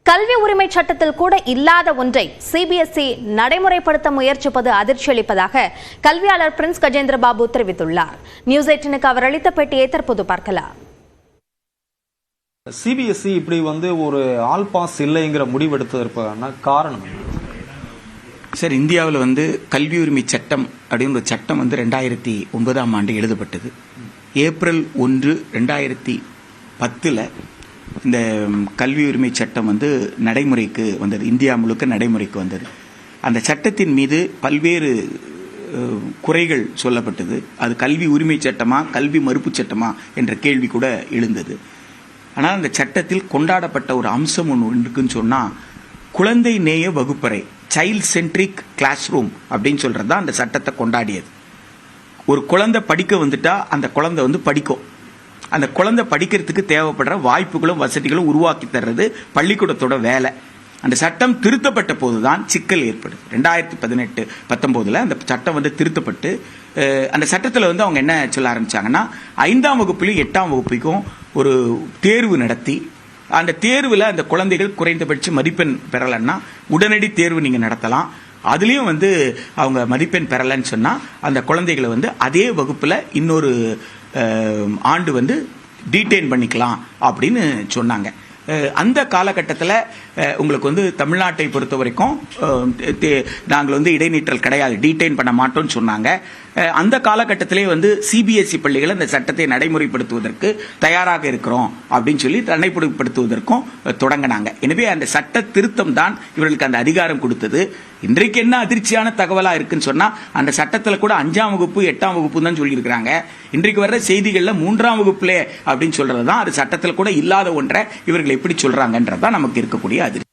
கல்வி உரிமை சட்டத்தில் கூட இல்லாத ஒன்றை சிபிஎஸ்இ நடைமுறைப்படுத்த முயற்சிப்பது அதிர்ச்சியளிப்பதாக கல்வியாளர் பிரின்ஸ் கஜேந்திர பாபு தெரிவித்துள்ளார். நியூஸ் 18க்கு அவர் அளித்த பேட்டியை தற்போது பார்க்கலாம். சிபிஎஸ்இ இப்படி ஒரு ஆல் பாஸ் இல்லைங்கிற முடிவெடுத்ததற்கான காரணம் சார், இந்தியாவில் கல்வி உரிமை சட்டம் அப்படின்னு ஒரு சட்டம் 2009ஆம் ஆண்டு எழுதப்பட்டது. ஏப்ரல் 1, 2010 இந்த கல்வி உரிமை சட்டம் நடைமுறைக்கு வந்தது. இந்தியா முழுக்க நடைமுறைக்கு வந்தது. அந்த சட்டத்தின் மீது பல்வேறு குறைகள் சொல்லப்பட்டது. அது கல்வி உரிமை சட்டமா கல்வி மறுப்பு சட்டமா என்ற கேள்வி கூட எழுந்தது. ஆனால் அந்த சட்டத்தில் கொண்டாடப்பட்ட ஒரு அம்சம் ஒன்று இருக்குன்னு சொன்னா, குழந்தை நேய வகுப்பறை, சைல்ட் சென்ட்ரிக் கிளாஸ் ரூம் அப்படின்னு சொல்றது தான் அந்த சட்டத்தை கொண்டாடியது. ஒரு குழந்தை படிக்க வந்துட்டா அந்த குழந்தை படிக்கும். அந்த குழந்தை படிக்கிறதுக்கு தேவைப்படுற வாய்ப்புகளும் வசதிகளும் உருவாக்கி தர்றது பள்ளிக்கூடத்தோட வேலை. அந்த சட்டம் திருத்தப்பட்ட போதுதான் சிக்கல் ஏற்படுது. 2018-19 அந்த சட்டம் திருத்தப்பட்டு அந்த சட்டத்தில் அவங்க என்ன சொல்ல ஆரம்பிச்சாங்கன்னா, 5ஆம் வகுப்புலையும் 8ஆம் வகுப்புக்கும் ஒரு தேர்வு நடத்தி அந்த தேர்வில் அந்த குழந்தைகள் குறைந்தபட்ச மதிப்பெண் பெறலைன்னா உடனடி தேர்வு நீங்க நடத்தலாம். அதுலயும் அவங்க மதிப்பெண் பெறலன்னு சொன்னா அந்த குழந்தைகளை அதே வகுப்புல இன்னொரு ஆண்டு டீடைன் பண்ணிக்கலாம் அப்படின்னு சொன்னாங்க. அந்த காலகட்டத்தில் உங்களுக்கு தமிழ்நாட்டை பொறுத்த வரைக்கும் நாங்கள் இடைநீற்றல் கிடையாது, டீடைன் பண்ண மாட்டோம்னு சொன்னாங்க. அந்த காலகட்டத்திலே சிபிஎஸ்இ பள்ளிகள் அந்த சட்டத்தை நடைமுறைப்படுத்துவதற்கு தயாராக இருக்கிறோம் அப்படின்னு சொல்லி நடைமுறைப்படுத்துவதற்கும் தொடங்கினாங்க. எனவே அந்த சட்ட திருத்தம் தான் இவர்களுக்கு அந்த அதிகாரம் கொடுத்தது. இன்றைக்கு என்ன அதிர்ச்சியான தகவலா இருக்குன்னு சொன்னா, அந்த சட்டத்தில் கூட 5ஆம் வகுப்பு 8ஆம் வகுப்பு தான் சொல்லியிருக்கிறாங்க. இன்றைக்கு வர்ற செய்திகள்ல 3ஆம் வகுப்புலே அப்படின்னு சொல்றதுதான் அது சட்டத்தில் கூட இல்லாத ஒன்றை இவர்கள் எப்படி சொல்றாங்கன்றதுதான் நமக்கு இருக்கக்கூடிய அதிர்ச்சி.